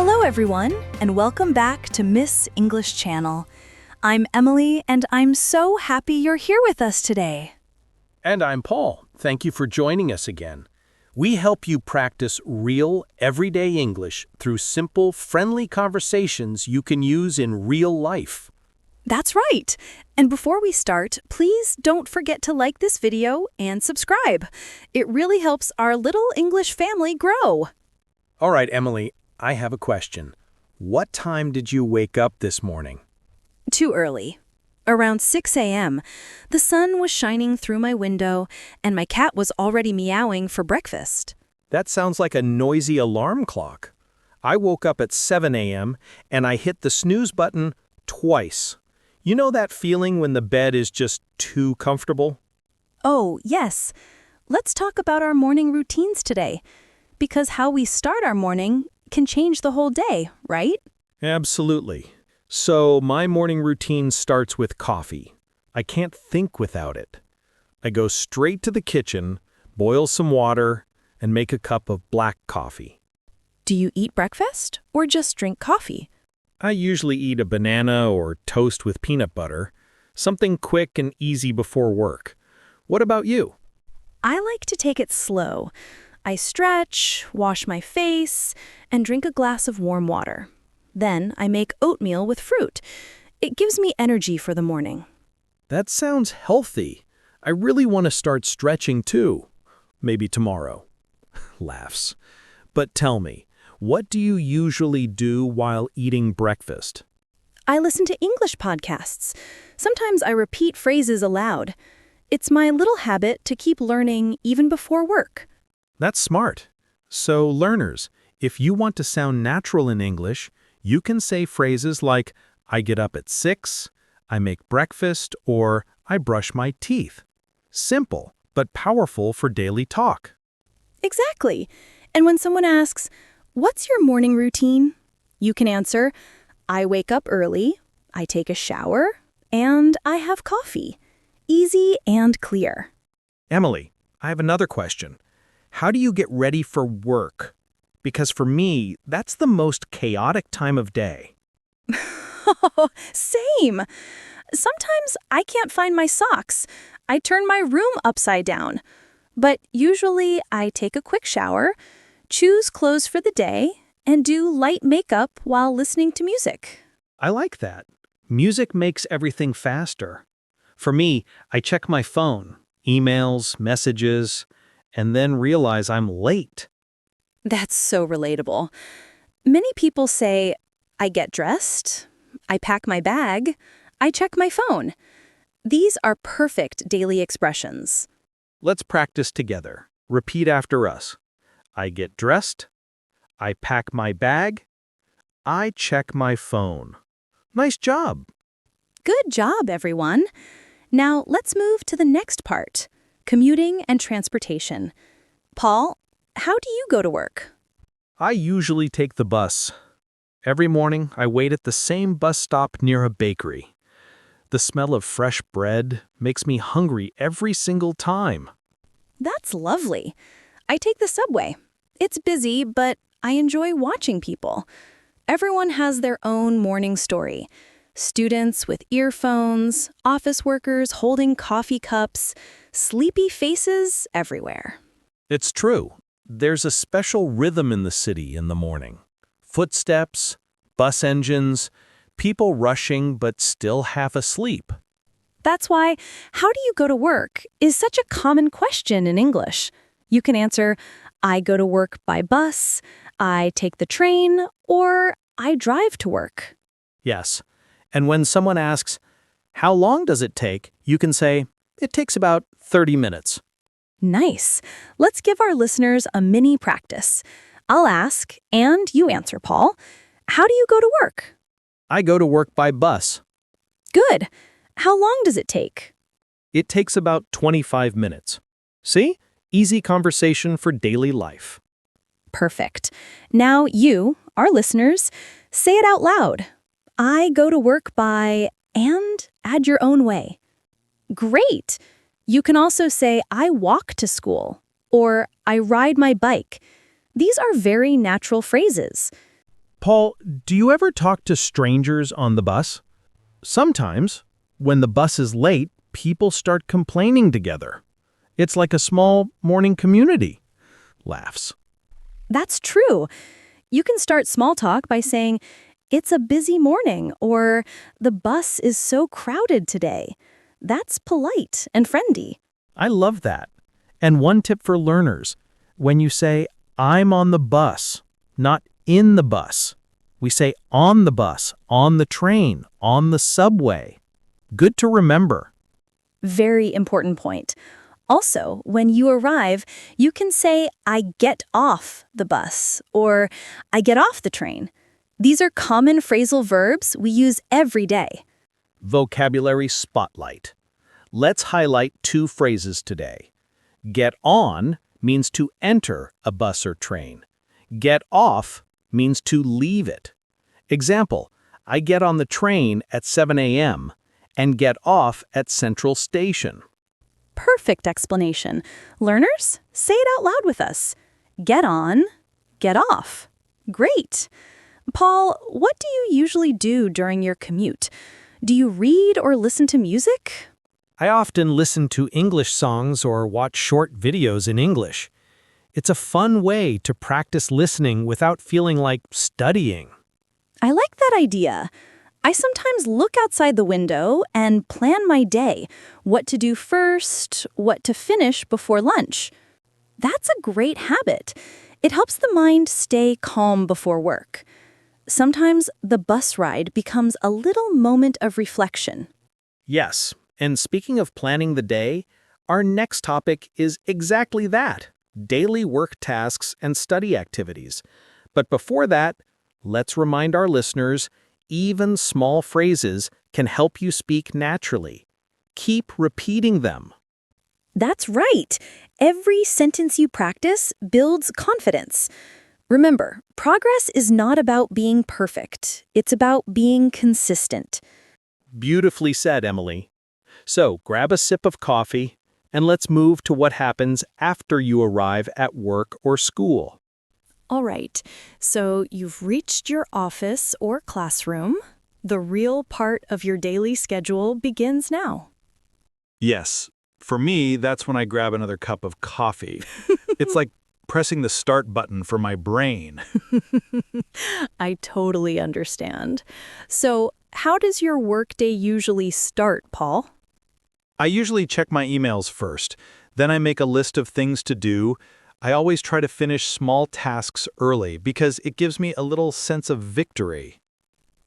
Hello everyone, and welcome back to Miss English Channel. I'm Emily, and I'm so happy you're here with us today. And I'm Paul. Thank you for joining us again. We help you practice real, everyday English through simple, friendly conversations you can use in real life. That's right. And before we start, please don't forget to like this video and subscribe. It really helps our little English family grow. All right, Emily, I have a question. What time did you wake up this morning? Too early. Around 6 a.m., the sun was shining through my window, and my cat was already meowing for breakfast. That sounds like a noisy alarm clock. I woke up at 7 a.m. and I hit the snooze button twice. You know that feeling when the bed is just too comfortable? Oh, yes. Let's talk about our morning routines today, because how we start our morning can change the whole day, right? Absolutely. So my morning routine starts with coffee. I can't think without it. I go straight to the kitchen, boil some water, and make a cup of black coffee. Do you eat breakfast or just drink coffee? I usually eat a banana or toast with peanut butter, something quick and easy before work. What about you? I like to take it slow. I stretch, wash my face, and drink a glass of warm water. Then I make oatmeal with fruit. It gives me energy for the morning. That sounds healthy. I really want to start stretching too. Maybe tomorrow. Laughs. But tell me, what do you usually do while eating breakfast? I listen to English podcasts. Sometimes I repeat phrases aloud. It's my little habit to keep learning even before work. That's smart. So, learners, if you want to sound natural in English, you can say phrases like, I get up at 6, I make breakfast, or I brush my teeth. Simple, but powerful for daily talk. Exactly. And when someone asks, "What's your morning routine?" you can answer, "I wake up early, I take a shower, and I have coffee." Easy and clear. Emily, I have another question. How do you get ready for work? Because for me, that's the most chaotic time of day. Same. Sometimes I can't find my socks. I turn my room upside down. But usually I take a quick shower, choose clothes for the day, and do light makeup while listening to music. I like that. Music makes everything faster. For me, I check my phone, emails, messages, and then realize I'm late. That's so relatable. Many people say, I get dressed, I pack my bag, I check my phone. These are perfect daily expressions. Let's practice together. Repeat after us. I get dressed, I pack my bag, I check my phone. Nice job. Good job, everyone. Now let's move to the next part, commuting and transportation. Paul, how do you go to work? I usually take the bus. Every morning, I wait at the same bus stop near a bakery. The smell of fresh bread makes me hungry every single time. That's lovely. I take the subway. It's busy, but I enjoy watching people. Everyone has their own morning story. Students with earphones, office workers holding coffee cups, sleepy faces everywhere. It's true. There's a special rhythm in the city in the morning. Footsteps, bus engines, people rushing but still half asleep. That's why, how do you go to work is such a common question in English. You can answer, I go to work by bus, I take the train, or I drive to work. Yes. And when someone asks, how long does it take? You can say, it takes about 30 minutes. Nice. Let's give our listeners a mini practice. I'll ask, and you answer, Paul. How do you go to work? I go to work by bus. Good. How long does it take? It takes about 25 minutes. See? Easy conversation for daily life. Perfect. Now you, our listeners, say it out loud. I go to work by, and add your own way. Great! You can also say, I walk to school, or I ride my bike. These are very natural phrases. Paul, do you ever talk to strangers on the bus? Sometimes, when the bus is late, people start complaining together. It's like a small morning community. Laughs. That's true. You can start small talk by saying, "It's a busy morning," or "The bus is so crowded today." That's polite and friendly. I love that. And one tip for learners, when you say, "I'm on the bus," not "in the bus." We say on the bus, on the train, on the subway. Good to remember. Very important point. Also, when you arrive, you can say, "I get off the bus," or "I get off the train." These are common phrasal verbs we use every day. Vocabulary Spotlight. Let's highlight two phrases today. Get on means to enter a bus or train. Get off means to leave it. Example, I get on the train at 7 a.m. and get off at Central Station. Perfect explanation. Learners, say it out loud with us. Get on, get off. Great. Paul, what do you usually do during your commute? Do you read or listen to music? I often listen to English songs or watch short videos in English. It's a fun way to practice listening without feeling like studying. I like that idea. I sometimes look outside the window and plan my day, what to do first, what to finish before lunch. That's a great habit. It helps the mind stay calm before work. Sometimes the bus ride becomes a little moment of reflection. Yes, and speaking of planning the day, our next topic is exactly that, daily work tasks and study activities. But before that, let's remind our listeners, even small phrases can help you speak naturally. Keep repeating them. That's right. Every sentence you practice builds confidence. Remember, progress is not about being perfect. It's about being consistent. Beautifully said, Emily. So grab a sip of coffee, and let's move to what happens after you arrive at work or school. All right, so you've reached your office or classroom. The real part of your daily schedule begins now. Yes. For me, that's when I grab another cup of coffee. It's like pressing the start button for my brain. I totally understand. So, how does your workday usually start, Paul? I usually check my emails first. Then I make a list of things to do. I always try to finish small tasks early because it gives me a little sense of victory.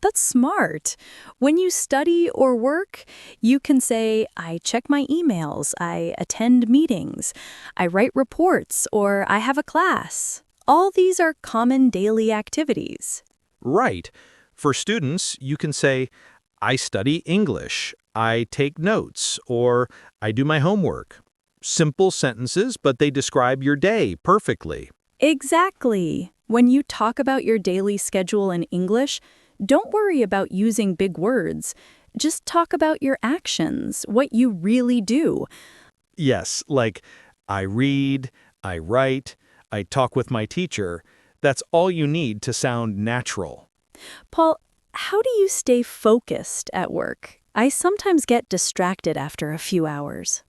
That's smart. When you study or work, you can say, "I check my emails, I attend meetings, I write reports, or I have a class." All these are common daily activities. Right. For students, you can say, I study English, I take notes, or I do my homework. Simple sentences, but they describe your day perfectly. Exactly. When you talk about your daily schedule in English, don't worry about using big words. Just talk about your actions, what you really do. Yes, like I read, I write, I talk with my teacher. That's all you need to sound natural. Paul, how do you stay focused at work? I sometimes get distracted after a few hours.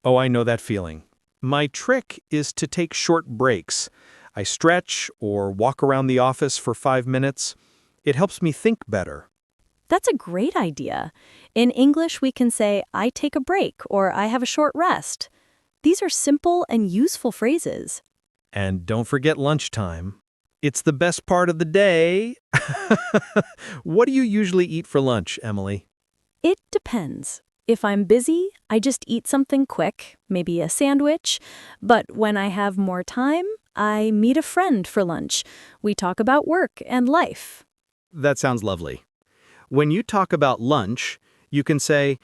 Oh, I know that feeling. My trick is to take short breaks. I stretch or walk around the office for 5 minutes. It helps me think better. That's a great idea. In English, we can say, "I take a break," or "I have a short rest." These are simple and useful phrases. And don't forget lunchtime. It's the best part of the day. What do you usually eat for lunch, Emily? It depends. If I'm busy, I just eat something quick, maybe a sandwich. But when I have more time, I meet a friend for lunch. We talk about work and life. That sounds lovely. When you talk about lunch, you can say,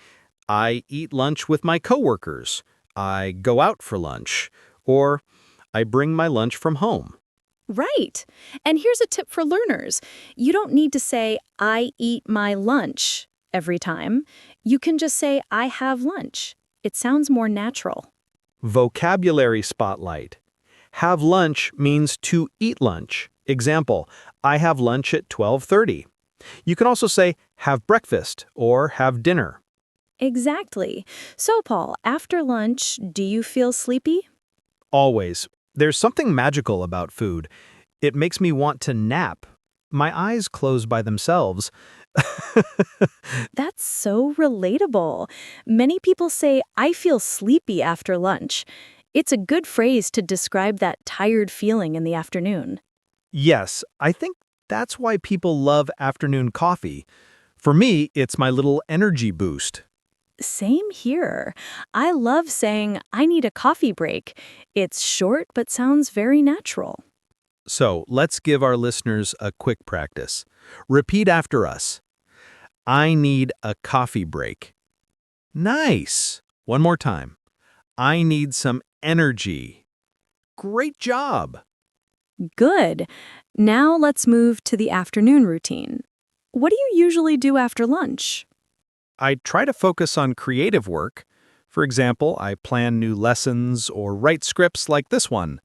I eat lunch with my coworkers. I go out for lunch. Or I bring my lunch from home. Right. And here's a tip for learners. You don't need to say, "I eat my lunch" every time. You can just say, "I have lunch." It sounds more natural. Vocabulary Spotlight. Have lunch means to eat lunch. Example, I have lunch at 12:30. You can also say have breakfast or have dinner. Exactly. So, Paul, after lunch, do you feel sleepy? Always. There's something magical about food. It makes me want to nap. My eyes close by themselves. That's so relatable. Many people say, I feel sleepy after lunch. It's a good phrase to describe that tired feeling in the afternoon. Yes, I think that's why people love afternoon coffee. For me, it's my little energy boost. Same here. I love saying, I need a coffee break. It's short but sounds very natural. So let's give our listeners a quick practice. Repeat after us. I need a coffee break. Nice. One more time. I need some energy. Great job. Good. Now let's move to the afternoon routine. What do you usually do after lunch? I try to focus on creative work. For example, I plan new lessons or write scripts like this one.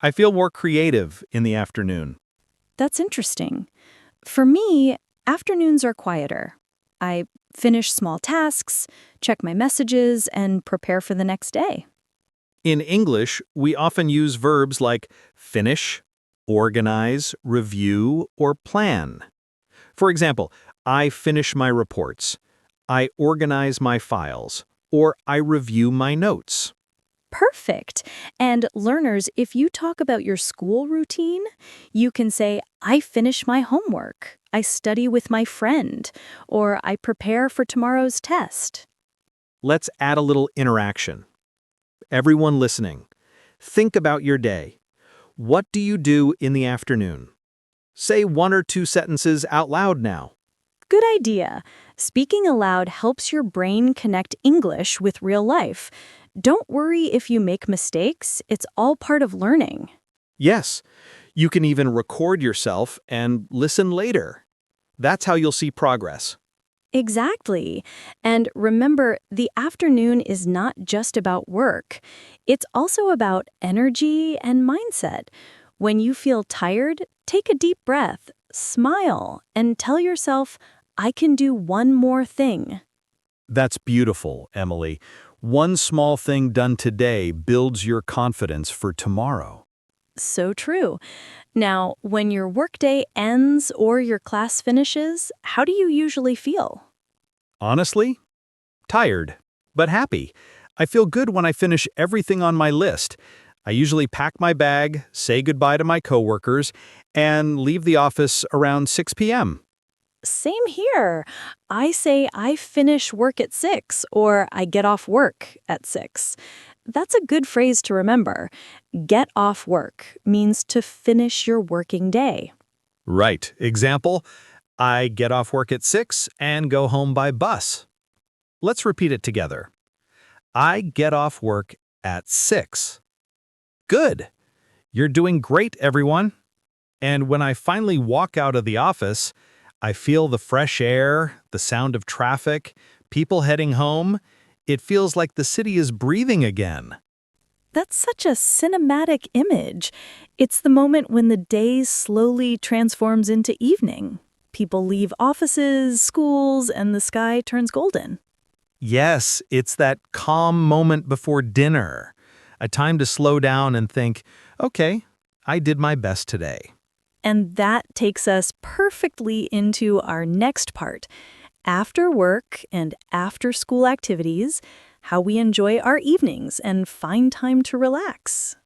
I feel more creative in the afternoon. That's interesting. For me, afternoons are quieter. I finish small tasks, check my messages, and prepare for the next day. In English, we often use verbs like finish, organize, review, or plan. For example, I finish my reports, I organize my files, or I review my notes. Perfect. And learners, if you talk about your school routine, you can say, I finish my homework, I study with my friend, or I prepare for tomorrow's test. Let's add a little interaction. Everyone listening, think about your day. What do you do in the afternoon? Say one or two sentences out loud now. Good idea. Speaking aloud helps your brain connect English with real life. Don't worry if you make mistakes, it's all part of learning. Yes, you can even record yourself and listen later. That's how you'll see progress. Exactly. And remember, the afternoon is not just about work. It's also about energy and mindset. When you feel tired, take a deep breath, smile, and tell yourself, I can do one more thing. That's beautiful, Emily. One small thing done today builds your confidence for tomorrow. So true. Now, when your workday ends or your class finishes, how do you usually feel? Honestly, tired, but happy. I feel good when I finish everything on my list. I usually pack my bag, say goodbye to my coworkers, and leave the office around 6 p.m. Same here. I say I finish work at 6 or I get off work at 6. That's a good phrase to remember. Get off work means to finish your working day. Right. Example, I get off work at 6 and go home by bus. Let's repeat it together. I get off work at 6. Good. You're doing great, everyone. And when I finally walk out of the office, I feel the fresh air, the sound of traffic, people heading home. It feels like the city is breathing again. That's such a cinematic image. It's the moment when the day slowly transforms into evening. People leave offices, schools, and the sky turns golden. Yes, it's that calm moment before dinner. A time to slow down and think, okay, I did my best today. And that takes us perfectly into our next part. After work and after school activities, how we enjoy our evenings and find time to relax.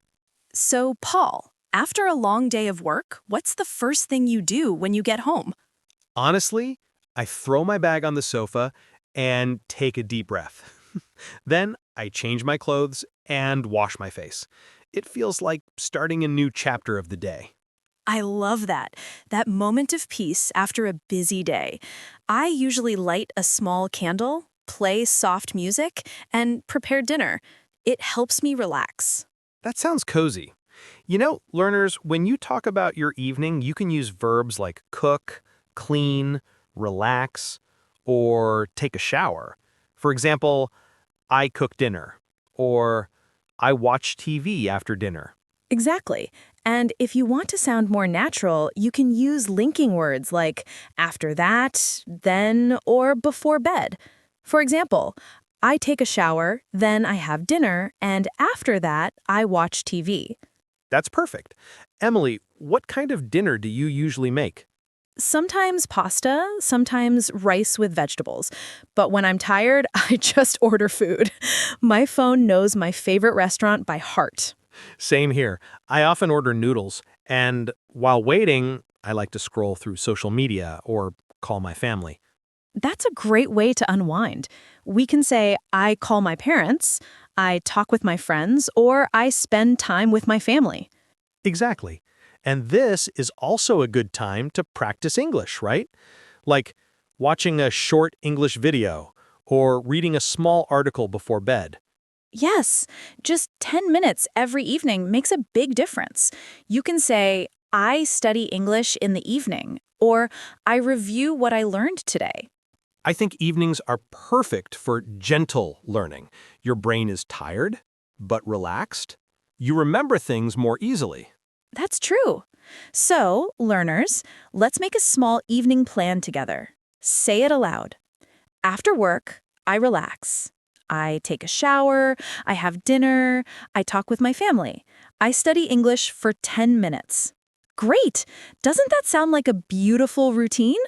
So, Paul, after a long day of work, what's the first thing you do when you get home? Honestly, I throw my bag on the sofa and take a deep breath. Then I change my clothes and wash my face. It feels like starting a new chapter of the day. I love that moment of peace after a busy day. I usually light a small candle, play soft music, and prepare dinner. It helps me relax. That sounds cozy. You know, learners, when you talk about your evening, you can use verbs like cook, clean, relax, or take a shower. For example, I cook dinner, or I watch TV after dinner. Exactly. And if you want to sound more natural, you can use linking words like after that, then, or before bed. For example, I take a shower, then I have dinner, and after that, I watch TV. That's perfect. Emily, what kind of dinner do you usually make? Sometimes pasta, sometimes rice with vegetables. But when I'm tired, I just order food. My phone knows my favorite restaurant by heart. Same here. I often order noodles, and while waiting, I like to scroll through social media or call my family. That's a great way to unwind. We can say, I call my parents, I talk with my friends, or I spend time with my family. Exactly. And this is also a good time to practice English, right? Like watching a short English video or reading a small article before bed. Yes, just 10 minutes every evening makes a big difference. You can say, I study English in the evening, or I review what I learned today. I think evenings are perfect for gentle learning. Your brain is tired, but relaxed. You remember things more easily. That's true. So, learners, let's make a small evening plan together. Say it aloud. After work, I relax. I take a shower, I have dinner, I talk with my family. I study English for 10 minutes. Great! Doesn't that sound like a beautiful routine?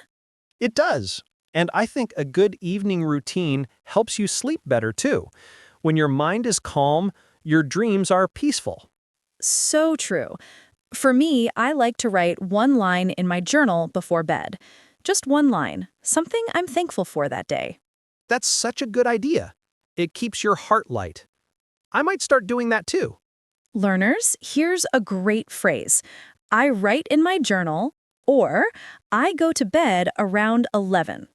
It does. And I think a good evening routine helps you sleep better too. When your mind is calm, your dreams are peaceful. So true. For me, I like to write one line in my journal before bed. Just one line, something I'm thankful for that day. That's such a good idea. It keeps your heart light. I might start doing that too. Learners, here's a great phrase. I write in my journal, or I go to bed around 11.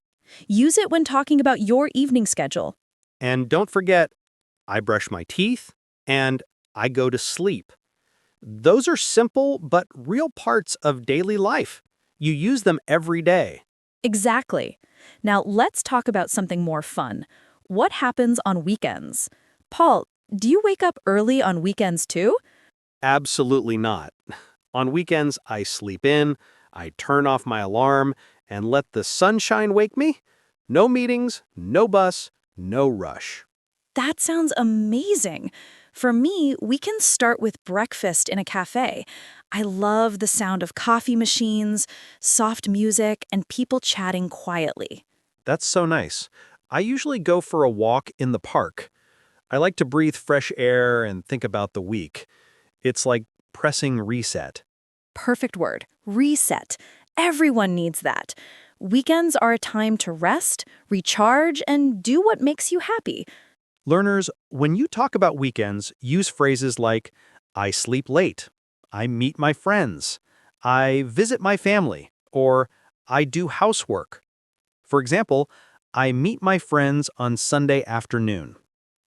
Use it when talking about your evening schedule. And don't forget, I brush my teeth and I go to sleep. Those are simple but real parts of daily life. You use them every day. Exactly. Now let's talk about something more fun. What happens on weekends? Paul, do you wake up early on weekends too? Absolutely not. On weekends, I sleep in, I turn off my alarm, and let the sunshine wake me. No meetings, no bus, no rush. That sounds amazing. For me, we can start with breakfast in a cafe. I love the sound of coffee machines, soft music, and people chatting quietly. That's so nice. I usually go for a walk in the park. I like to breathe fresh air and think about the week. It's like pressing reset. Perfect word. Reset. Everyone needs that. Weekends are a time to rest, recharge, and do what makes you happy. Learners, when you talk about weekends, use phrases like, I sleep late, I meet my friends, I visit my family, or I do housework. For example, I meet my friends on Sunday afternoon.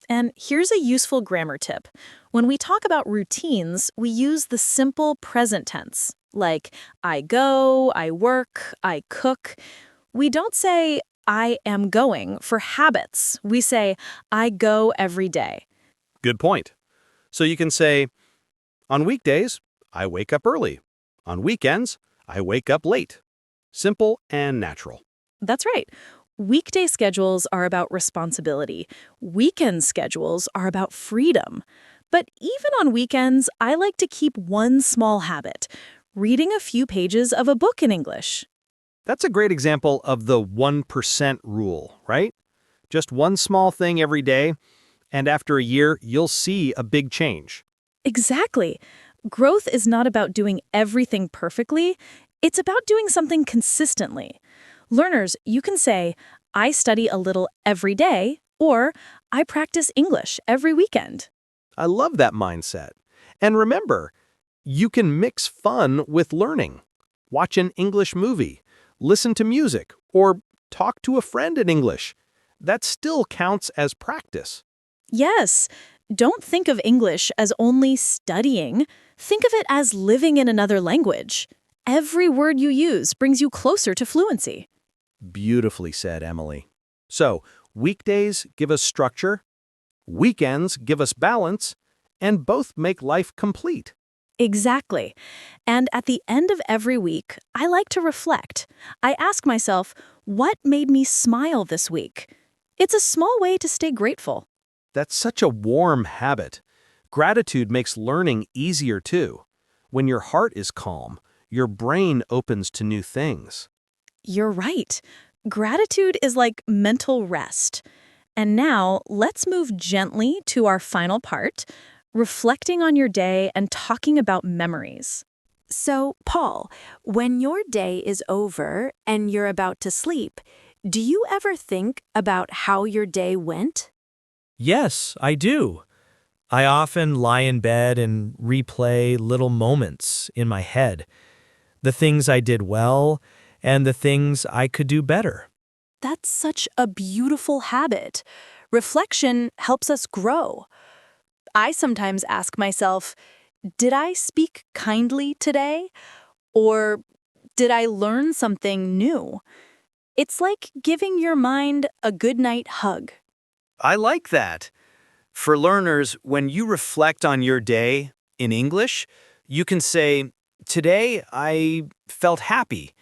And here's a useful grammar tip. When we talk about routines, we use the simple present tense, like I go, I work, I cook. We don't say I am going for habits. We say I go every day. Good point. So you can say, on weekdays, I wake up early. On weekends, I wake up late. Simple and natural. That's right. Weekday schedules are about responsibility. Weekend schedules are about freedom. But even on weekends, I like to keep one small habit, reading a few pages of a book in English. That's a great example of the 1% rule, right? Just one small thing every day, and after a year, you'll see a big change. Exactly. Growth is not about doing everything perfectly. It's about doing something consistently. Learners, you can say, I study a little every day, or I practice English every weekend. I love that mindset. And remember, you can mix fun with learning. Watch an English movie, listen to music, or talk to a friend in English. That still counts as practice. Yes, don't think of English as only studying. Think of it as living in another language. Every word you use brings you closer to fluency. Beautifully said, Emily. So, weekdays give us structure, weekends give us balance, and both make life complete. Exactly. And at the end of every week, I like to reflect. I ask myself, what made me smile this week? It's a small way to stay grateful. That's such a warm habit. Gratitude makes learning easier too. When your heart is calm, your brain opens to new things. You're right. Gratitude is like mental rest. And now let's move gently to our final part, reflecting on your day and talking about memories. So, Paul, when your day is over and you're about to sleep, do you ever think about how your day went? Yes, I do. I often lie in bed and replay little moments in my head, the things I did well and the things I could do better. That's such a beautiful habit. Reflection helps us grow. I sometimes ask myself, did I speak kindly today? Or did I learn something new? It's like giving your mind a goodnight hug. I like that. For learners, when you reflect on your day in English, you can say, "Today I felt happy.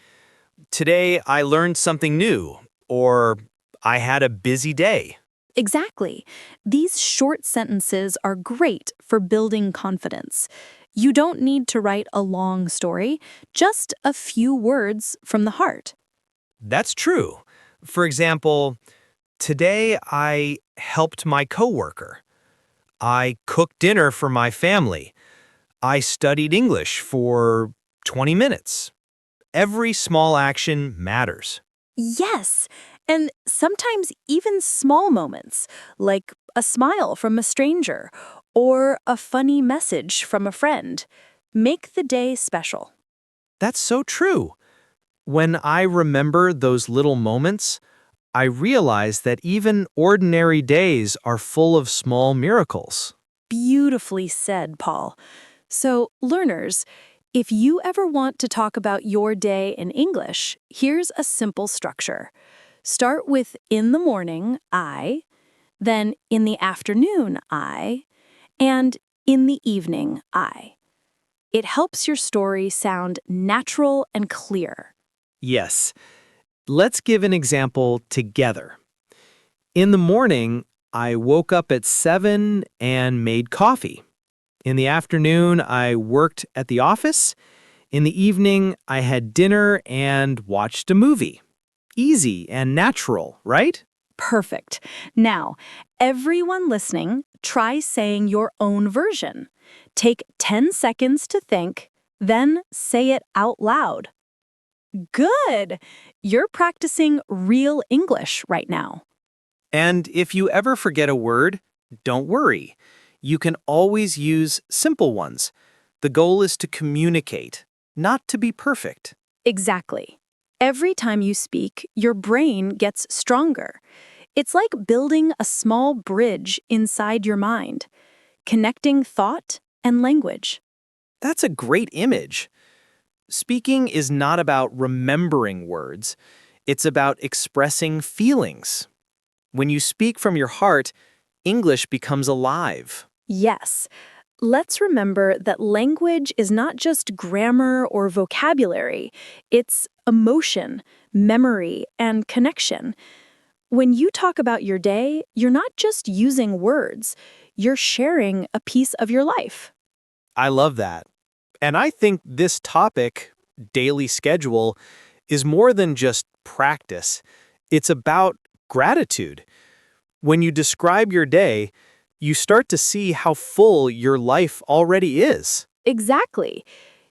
Today I learned something new," or "I had a busy day." Exactly. These short sentences are great for building confidence. You don't need to write a long story, just a few words from the heart. That's true. For example, today I helped my coworker. I cooked dinner for my family. I studied English for 20 minutes. Every small action matters. Yes, and sometimes even small moments, like a smile from a stranger or a funny message from a friend, make the day special. That's so true. When I remember those little moments, I realize that even ordinary days are full of small miracles. Beautifully said, Paul. So, learners, if you ever want to talk about your day in English, here's a simple structure. Start with in the morning, I, then in the afternoon, I, and in the evening, I. It helps your story sound natural and clear. Yes. Let's give an example together. In the morning, I woke up at 7 and made coffee. In the afternoon, I worked at the office. In the evening, I had dinner and watched a movie. Easy and natural, right? Perfect. Now, everyone listening, try saying your own version. Take 10 seconds to think, then say it out loud. Good! You're practicing real English right now. And if you ever forget a word, don't worry. You can always use simple ones. The goal is to communicate, not to be perfect. Exactly. Every time you speak, your brain gets stronger. It's like building a small bridge inside your mind, connecting thought and language. That's a great image. Speaking is not about remembering words, it's about expressing feelings. When you speak from your heart, English becomes alive. Yes. Let's remember that language is not just grammar or vocabulary, it's emotion, memory, and connection. When you talk about your day, you're not just using words, you're sharing a piece of your life. I love that. And I think this topic, daily schedule, is more than just practice. It's about gratitude. When you describe your day, you start to see how full your life already is. Exactly.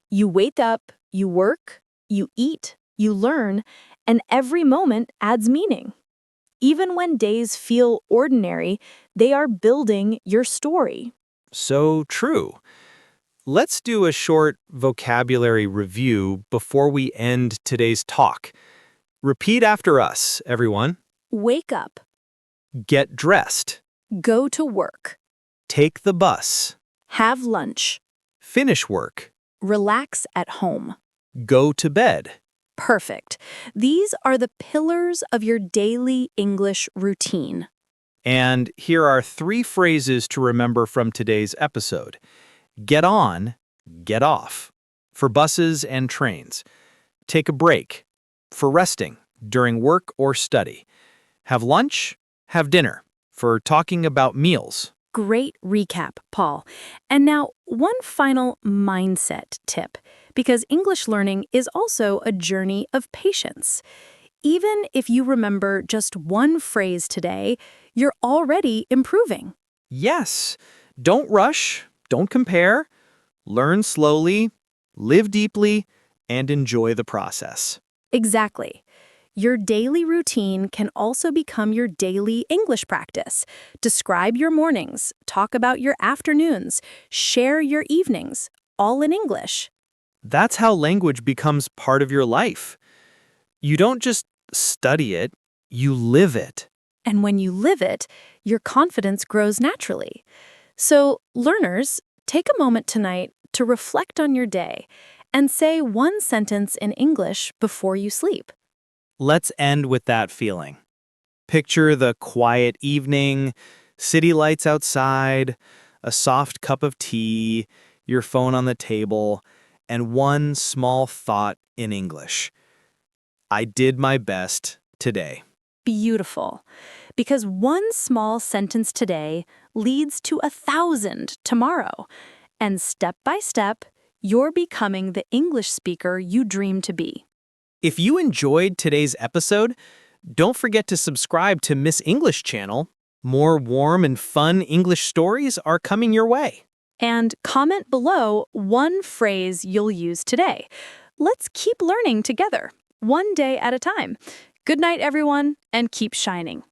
You wake up, you work, you eat, you learn, and every moment adds meaning. Even when days feel ordinary, they are building your story. So true. Let's do a short vocabulary review before we end today's talk. Repeat after us, everyone. Wake up, Get dressed. go to work, Take the bus. have lunch, Finish work. relax at home. Go to bed. Perfect. These are the pillars of your daily English routine. And here are 3 phrases to remember from today's episode. Get on, get off, for buses and trains. Take a break, for resting during work or study. Have lunch, have dinner, for talking about meals. Great recap, Paul. And now, one final mindset tip, because English learning is also a journey of patience. Even if you remember just one phrase today, you're already improving. Yes, don't rush, don't compare. Learn slowly, live deeply, and enjoy the process. Exactly. Your daily routine can also become your daily English practice. Describe your mornings, talk about your afternoons, share your evenings, all in English. That's how language becomes part of your life. You don't just study it, you live it. And when you live it, your confidence grows naturally. So, learners, take a moment tonight to reflect on your day and say one sentence in English before you sleep. Let's end with that feeling. Picture the quiet evening, city lights outside, a soft cup of tea, your phone on the table, and one small thought in English. I did my best today. Beautiful. Because one small sentence today leads to 1,000 tomorrow. And step by step, you're becoming the English speaker you dream to be. If you enjoyed today's episode, don't forget to subscribe to Miss English channel. More warm and fun English stories are coming your way. And comment below one phrase you'll use today. Let's keep learning together, one day at a time. Good night, everyone, and keep shining.